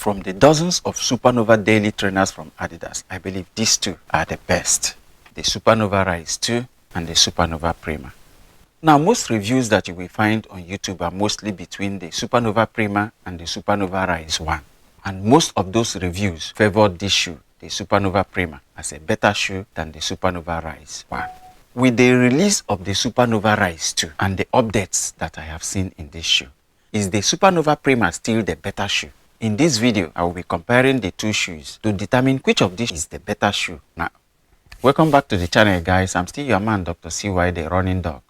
From the dozens of Supernova daily trainers from Adidas, I believe these two are the best. The Supernova Rise 2 and the Supernova Prima. Now, most reviews that you will find on YouTube are mostly between the Supernova Prima and the Supernova Rise 1. And most of those reviews favored this shoe, the Supernova Prima, as a better shoe than the Supernova Rise 1. With the release of the Supernova Rise 2 and the updates that I have seen in this shoe, is the Supernova Prima still the better shoe? In this video, I will be comparing the two shoes to determine which of these is the better shoe. Now, welcome back to the channel, guys. I'm still your man, Dr. CY, the running dog.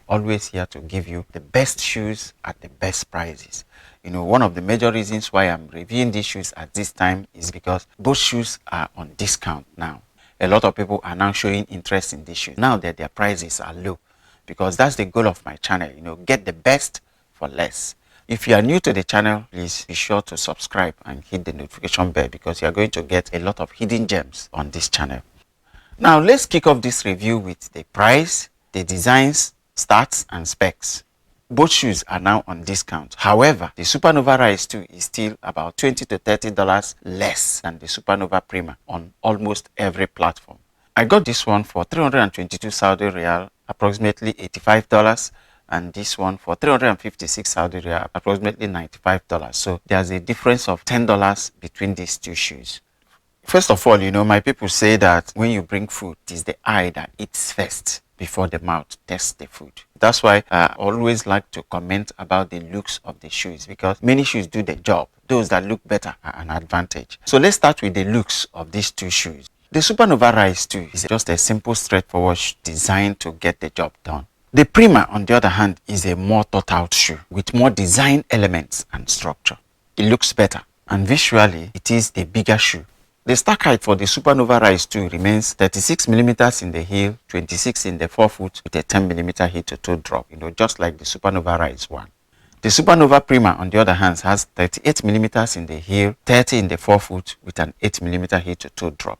Always here to give you the best shoes at the best prices. One of the major reasons why I'm reviewing these shoes at this time is because both shoes are on discount now. A lot of people are now showing interest in these shoes now that their prices are low, because that's the goal of my channel. Get the best for less. If you are new to the channel, please be sure to subscribe and hit the notification bell, because you are going to get a lot of hidden gems on this channel. Now, let's kick off this review with the price, the designs, stats, and specs. Both shoes are now on discount. However, the Supernova Rise 2 is still about $20 to $30 less than the Supernova Prima on almost every platform. I got this one for 322 Saudi Riyal, approximately $85. And this one for 356 Saudi Riyal, approximately $95. So there's a difference of $10 between these two shoes. First of all, my people say that when you bring food, it is the eye that eats first before the mouth tests the food. That's why I always like to comment about the looks of the shoes, because many shoes do the job. Those that look better are an advantage. So let's start with the looks of these two shoes. The Supernova Rise 2 is just a simple, straightforward design to get the job done. The Prima, on the other hand, is a more thought out shoe with more design elements and structure. It looks better, and visually it is the bigger shoe. The stack height for the Supernova Rise 2 remains 36mm in the heel, 26 in the forefoot with a 10mm heel to toe drop, just like the Supernova Rise 1. The Supernova Prima, on the other hand, has 38mm in the heel, 30 in the forefoot with an 8mm heel to toe drop.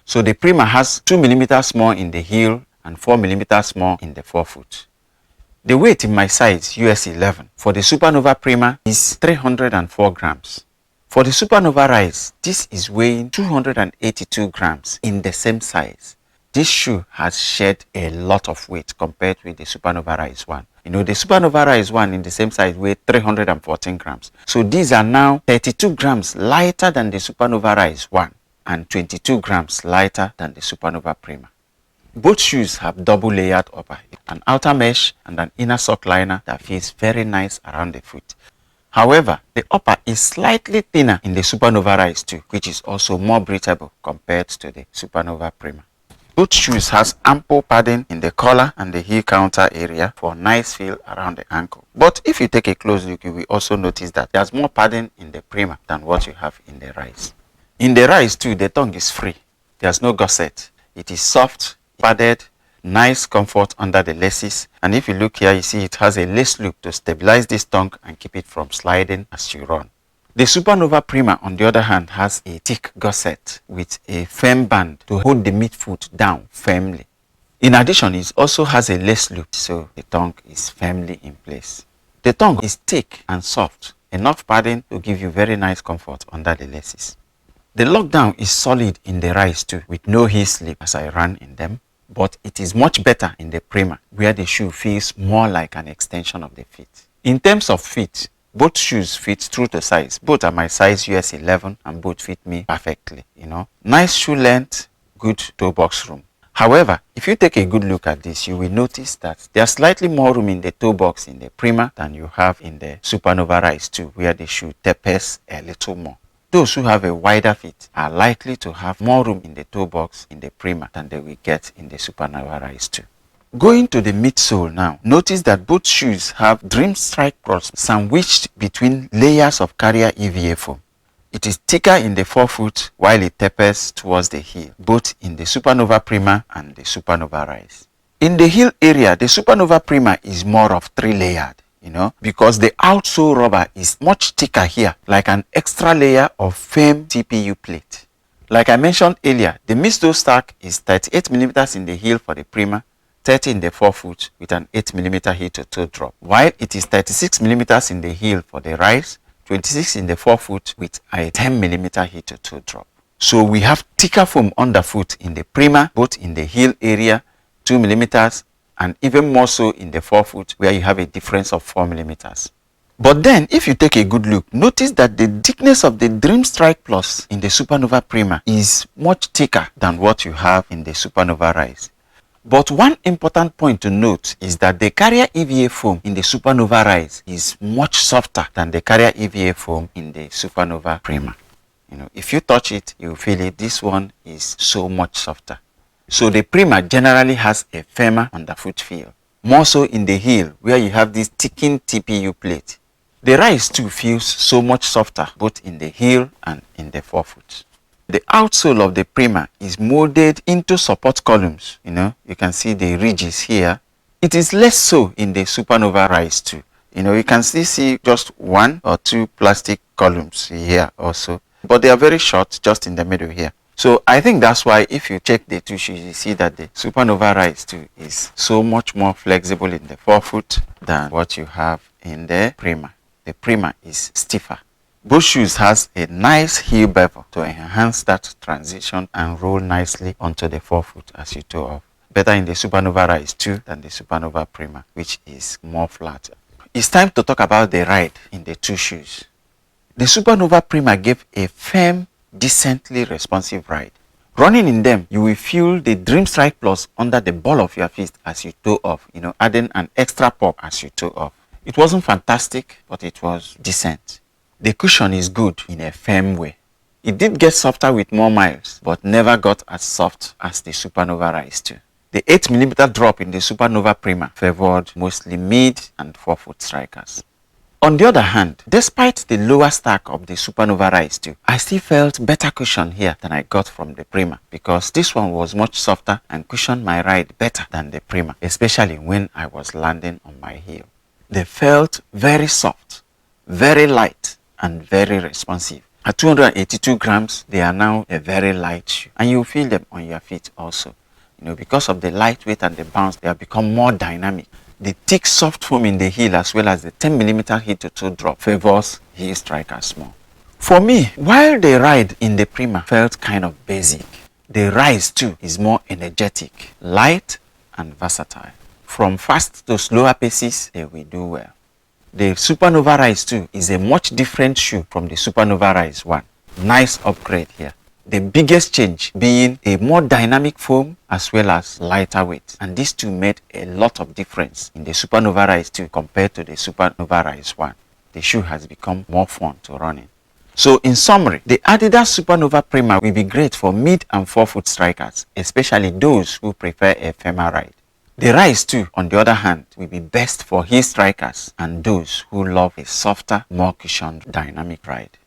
So the Prima has 2mm more in the heel and 4mm more in the forefoot. The weight in my size, US 11, for the Supernova Prima is 304 grams. For the Supernova Rise, this is weighing 282 grams in the same size. This shoe has shed a lot of weight compared with the Supernova Rise 1. The Supernova Rise 1 in the same size weighed 314 grams. So these are now 32 grams lighter than the Supernova Rise 1 and 22 grams lighter than the Supernova Prima. Both shoes have double layered upper, an outer mesh and an inner sock liner that feels very nice around the foot. However, the upper is slightly thinner in the Supernova Rise 2, which is also more breathable compared to the Supernova Prima. Both shoes has ample padding in the collar and the heel counter area for a nice feel around the ankle. But if you take a close look, you will also notice that there's more padding in the Prima than what you have in the Rise. In the Rise 2, the tongue is free. There's no gusset. It is soft, padded, nice comfort under the laces, and if you look here, you see it has a lace loop to stabilize this tongue and keep it from sliding as you run. The Supernova Prima, on the other hand, has a thick gusset with a firm band to hold the midfoot down firmly. In addition, it also has a lace loop, so the tongue is firmly in place. The tongue is thick and soft, enough padding to give you very nice comfort under the laces. The lockdown is solid in the Rise 2 with no heel slip as I ran in them, but it is much better in the Prima, where the shoe feels more like an extension of the feet. In terms of fit, both shoes fit true to size. Both are my size US 11 and both fit me perfectly, Nice shoe length, good toe box room. However, if you take a good look at this, you will notice that there's slightly more room in the toe box in the Prima than you have in the Supernova Rise 2, where the shoe tapers a little more. Those who have a wider fit are likely to have more room in the toe box in the Prima than they will get in the Supernova Rise 2. Going to the midsole now, notice that both shoes have Dream Strike cross sandwiched between layers of carrier EVA foam. It is thicker in the forefoot while it tapers towards the heel, both in the Supernova Prima and the Supernova Rise. In the heel area, the Supernova Prima is more of 3-layered. Because the outsole rubber is much thicker here, like an extra layer of firm TPU plate. Like I mentioned earlier, the Midsole stack is 38mm in the heel for the Prima, 30 in the forefoot with an 8mm heel to toe drop, while it is 36mm in the heel for the Rise, 26 in the forefoot with a 10mm heel-to-toe drop. So we have thicker foam underfoot in the Prima, both in the heel area, 2mm, and even more so in the forefoot, where you have a difference of 4mm. But then, if you take a good look, notice that the thickness of the Dream Strike Plus in the Supernova Prima is much thicker than what you have in the Supernova Rise. But one important point to note is that the carrier EVA foam in the Supernova Rise is much softer than the carrier EVA foam in the Supernova Prima. If you touch it, you feel it. This one is so much softer. So the Prima generally has a firmer underfoot feel, more so in the heel, where you have this thickened TPU plate. The Rise too feels so much softer both in the heel and in the forefoot. The outsole of the Prima is molded into support columns. You can see the ridges here. It is less so in the Supernova Rise too. You can still see just 1 or 2 plastic columns here also, but they are very short, just in the middle here. So I think that's why if you check the two shoes, you see that the Supernova Rise too is so much more flexible in the forefoot than what you have in the Prima. The Prima is stiffer. Both shoes has a nice heel bevel to enhance that transition and roll nicely onto the forefoot as you toe off. Better in the Supernova Rise 2 than the Supernova Prima, which is more flat. It's time to talk about the ride in the two shoes. The Supernova Prima gave a firm, decently responsive ride. Running in them, you will feel the Dream Strike Plus under the ball of your feet as you toe off, adding an extra pop as you toe off. It wasn't fantastic, but it was decent. The cushion is good in a firm way. It did get softer with more miles, but never got as soft as the Supernova Rise 2. The 8mm drop in the Supernova Prima favored mostly mid and forefoot strikers. On the other hand, despite the lower stack of the Supernova Rise 2, I still felt better cushion here than I got from the Prima, because this one was much softer and cushioned my ride better than the Prima, especially when I was landing on my heel. They felt very soft, very light, and very responsive. At 282 grams, they are now a very light shoe, and you feel them on your feet also. Because of the lightweight and the bounce, they have become more dynamic. The thick soft foam in the heel as well as the 10mm heel-to-toe drop favors heel strikers more. For me, while the ride in the Prima felt kind of basic, the Rise too is more energetic, light, and versatile. From fast to slower paces, they will do well. The Supernova Rise 2 is a much different shoe from the Supernova Rise 1. Nice upgrade here. The biggest change being a more dynamic foam as well as lighter weight. And these two made a lot of difference in the Supernova Rise 2 compared to the Supernova Rise 1. The shoe has become more fun to run in. So in summary, the Adidas Supernova Prima will be great for mid and forefoot strikers, especially those who prefer a firmer ride. The Rise 2, on the other hand, will be best for heel strikers and those who love a softer, more cushioned dynamic ride.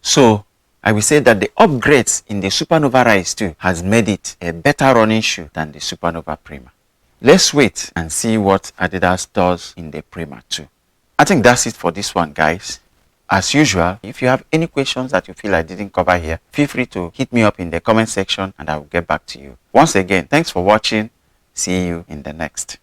So, I will say that the upgrades in the Supernova Rise 2 has made it a better running shoe than the Supernova Prima. Let's wait and see what Adidas does in the Prima 2. I think that's it for this one, guys. As usual, if you have any questions that you feel I didn't cover here, feel free to hit me up in the comment section and I will get back to you. Once again, thanks for watching. See you in the next.